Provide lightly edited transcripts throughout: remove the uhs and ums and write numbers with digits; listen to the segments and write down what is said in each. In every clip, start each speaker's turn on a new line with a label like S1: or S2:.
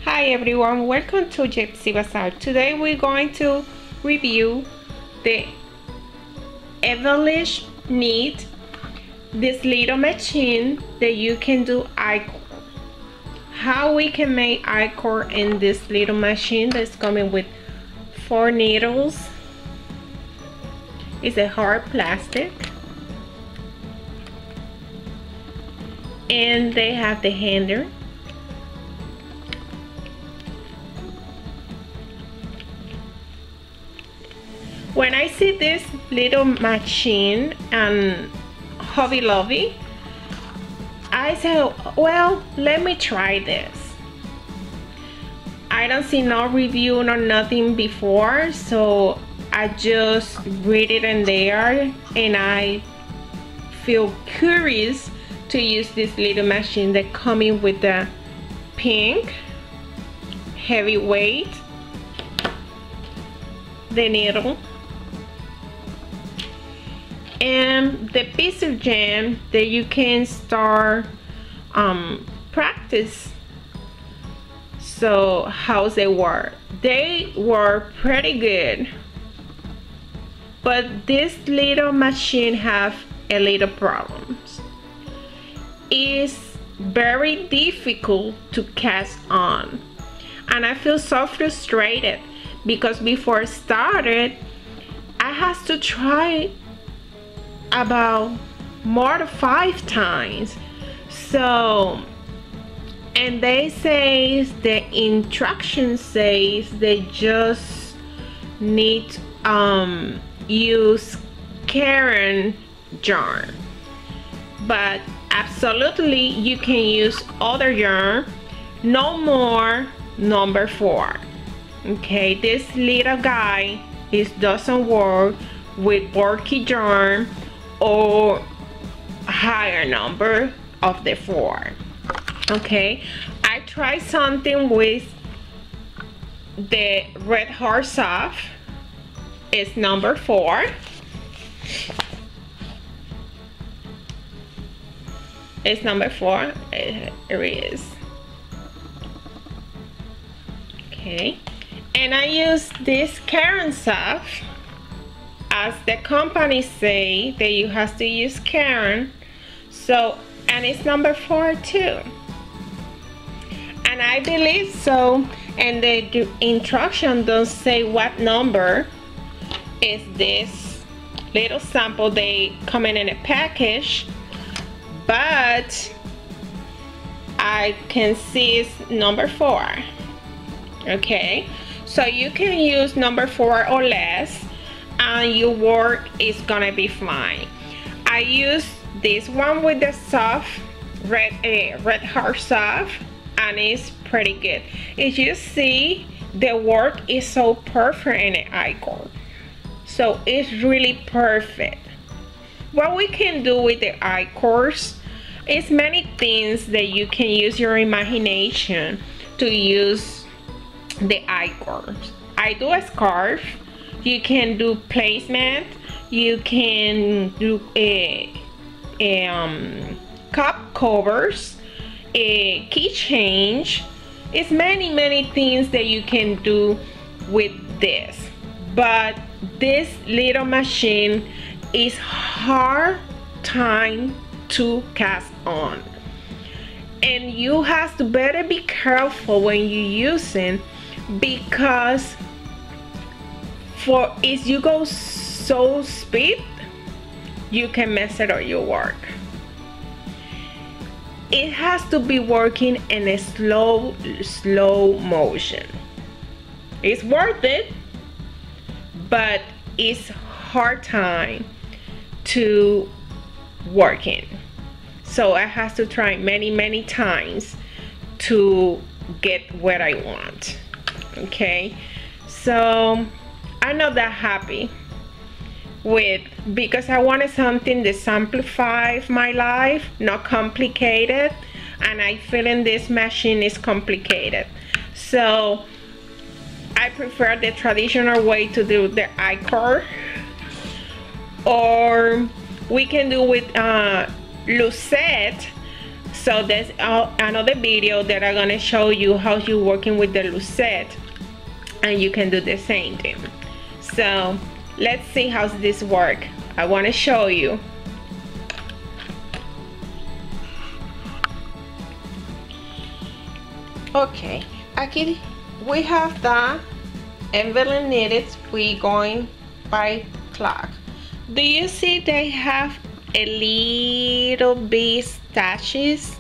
S1: Hi everyone, welcome to Gypsy Bazaar. Today we're going to review the Embellish Knit, this little machine that you can do I-cord. How we can make I-cord in this little machine that's coming with 4 needles. It's a hard plastic. And they have the hanger. When I see this little machine and Hobby Lobby, I said, well, let me try this. I don't see no review nor nothing before, so I just read it in there and I feel curious to use this little machine that coming with the pink heavyweight, the needle, and the piece of jam that you can start practice. So how's they work? They were pretty good, but this little machine have a little problems. It's very difficult to cast on, and I feel so frustrated because before I started I had to try about more than 5 times. So, and they say the instructions says they just need use Caron yarn, but absolutely you can use other yarn, no more number 4. Okay, this little guy doesn't work with bulky yarn or higher number of the 4. Okay, I tried something with the red heart soft. It's number 4. It's number 4. It is. Okay, and I use this Caron soft, as the company say that you have to use Caron. So, and it's number 4 too, and I believe so. And the instruction don't say what number is this little sample. They come in a package, but I can see it's number 4. Okay, so you can use number 4 or less and your work is gonna be fine. I use this one with the soft red heart soft, and it's pretty good. As you see, the work is so perfect in the I-cord, so it's really perfect. What we can do with the I-cords is many things that you can use your imagination to use the I-cords. I do a scarf. You can do placement, you can do cup covers, a key change. It's many things that you can do with this, but this little machine is hard time to cast on, and you have to better be careful when you using, because if you go so speed, you can mess it up your work. It has to be working in a slow motion. It's worth it, but it's hard time to work in. So I have to try many times to get what I want. Okay, so I'm not that happy with, because I wanted something that simplifies my life, not complicated, and I feel in this machine is complicated. So I prefer the traditional way to do the I-cord, or we can do with lucette So there's another video that I'm gonna show you how you're working with the lucette, and you can do the same thing. So let's see how this work. I want to show you. Okay, aquí we have the Embellish Knitted. We going by clock. Do you see they have a little bit stashes?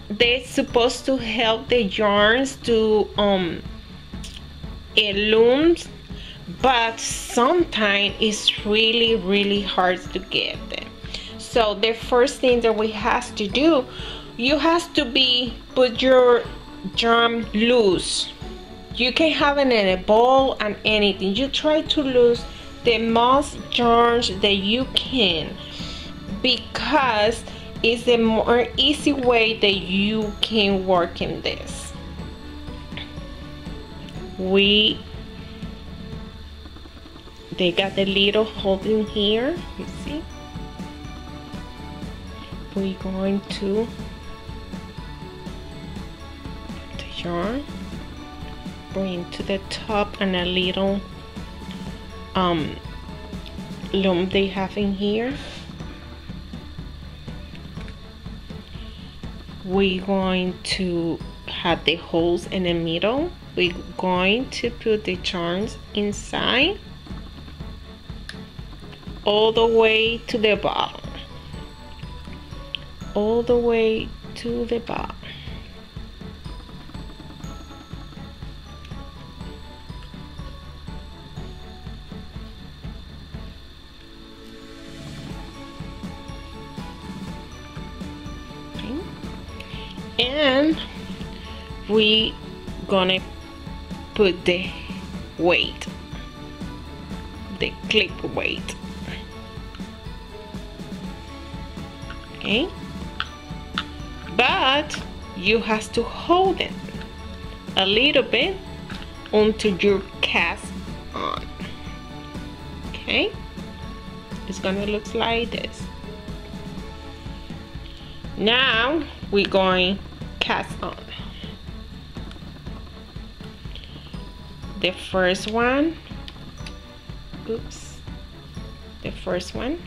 S1: They're supposed to help the yarns to looms, but sometimes it's really hard to get them. So the first thing that we have to do, you have to put your yarn loose. You can have it in a ball and anything. You try to lose the most yarns that you can, because it's a more easy way that you can work in this. They got the little hole in here, you see. We're going to put the yarn, bring to the top, and a little loom they have in here. We're going to have the holes in the middle. We're going to put the charms inside all the way to the bottom, all the way to the bottom. And we gonna put the weight, the clip weight. Okay, but you have to hold it a little bit until you cast on. Okay, it's gonna look like this. Now we're going cast on. The first one, oops, the first one.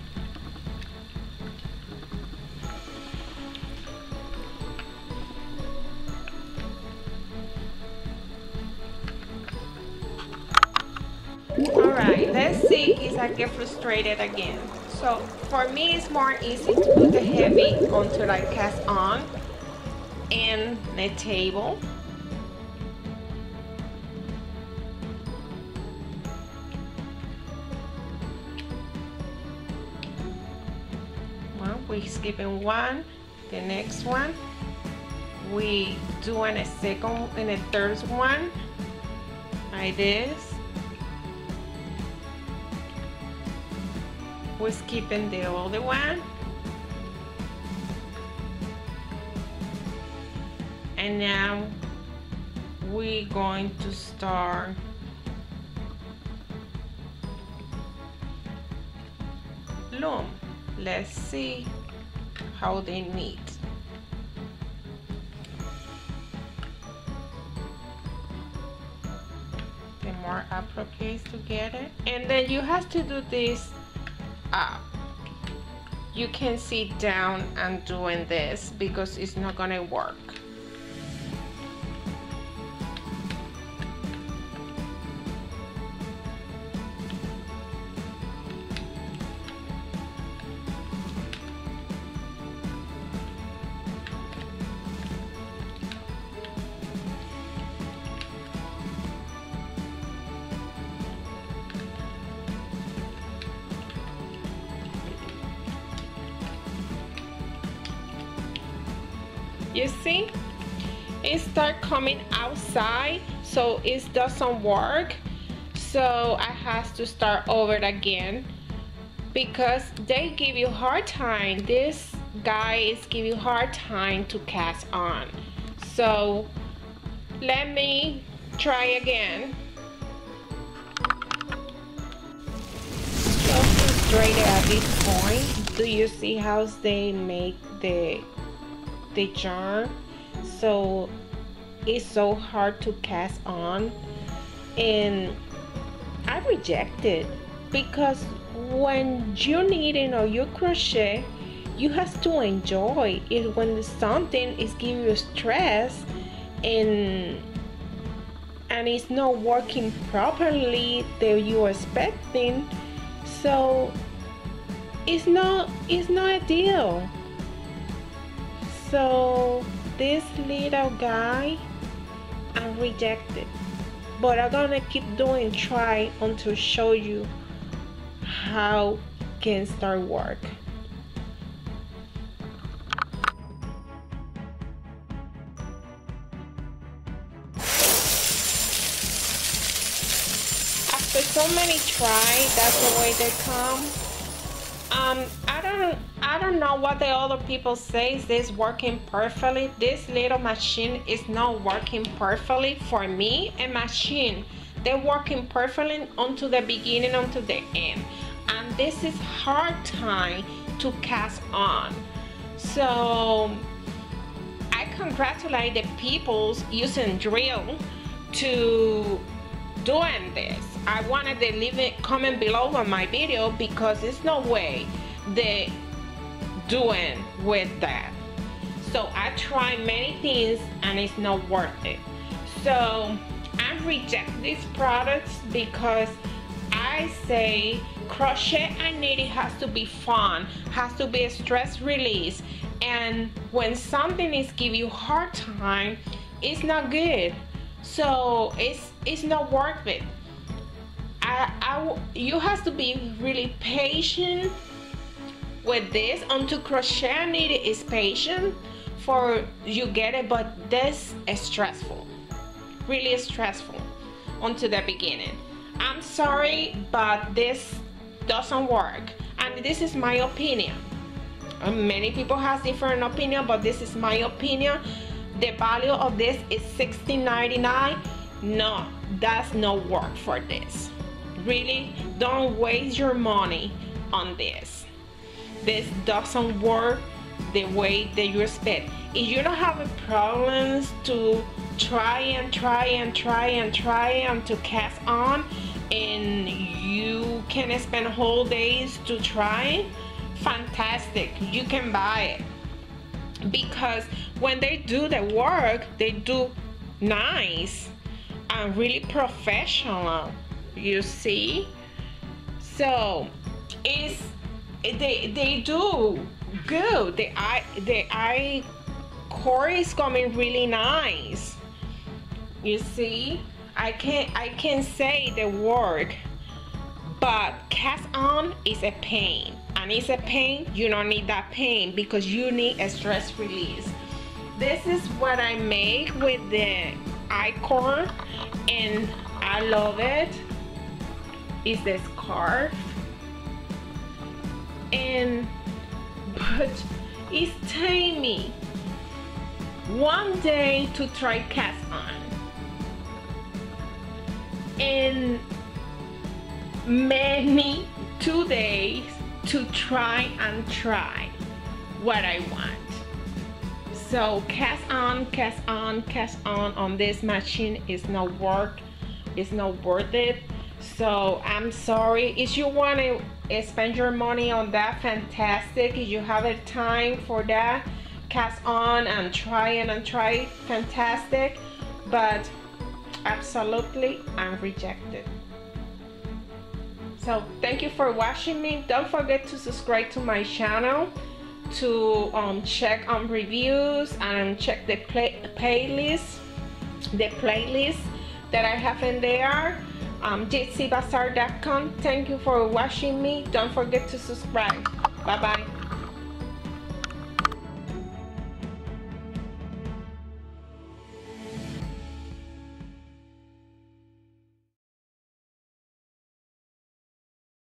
S1: Alright, let's see if I get frustrated again. So for me it's more easy to put the heavy until I cast on in the table. Well, we're skipping one, the next one we doing a second and a third one like this. We're skipping the other one, and now we're going to start loom. Let's see how they meet. The more appropriate together, and then you have to do this up. You can sit down and doing this because it's not gonna work. You see, it start coming outside, so it doesn't work. So I have to start over again because they give you hard time. This guy is giving you hard time to cast on. So let me try again. So frustrated at this point. Do you see how they make the the yarn, so it's so hard to cast on, and I reject it, because when you're knitting or you crochet, you have to enjoy it. When something is giving you stress and it's not working properly that you're expecting, so it's not a deal. So this little guy, I reject it, but I'm gonna keep doing, try until show you how can start work. After so many tries, that's the way they come. I don't know what the other people say is working perfectly. This little machine is not working perfectly for me. A machine, they're working perfectly until the beginning, until the end, and this is hard time to cast on. So I congratulate the people using drill to doing this. I wanted to leave a comment below on my video, because there's no way they doing with that. So I tried many things and it's not worth it. So I reject these products, because I say crochet and knitting has to be fun, has to be a stress release, and when something is giving you hard time, it's not good. So it's not worth it. You have to be really patient with this. Until crochet and knitting is patient for you get it, but this is stressful, really stressful until the beginning. I'm sorry, but this doesn't work, and this is my opinion. Many people have different opinion, but this is my opinion. The value of this is $16.99. No, that's not work for this. Really, don't waste your money on this. This doesn't work the way that you expect. If you don't have problems to try to cast on, and you can spend whole days to try, fantastic, you can buy it, because when they do the work, they do nice and really professional, you see. So they do good. The eye core is coming really nice, you see. I can say the word, but cast on is a pain, and it's a pain. You don't need that pain, because you need a stress release. This is what I make with the eye core, and I love it. It's the scarf, but it's taking me one day to try cast on, and many 2 days to try what I want. So cast on this machine is not worth it. So I'm sorry. If you want to spend your money on that, fantastic. If you have the time for that, cast on and try, fantastic. But absolutely, I'm rejected. So thank you for watching me. Don't forget to subscribe to my channel, to check on reviews, and check the playlist that I have in there. JCBazaar.com. Thank you for watching me. Don't forget to subscribe. Bye bye.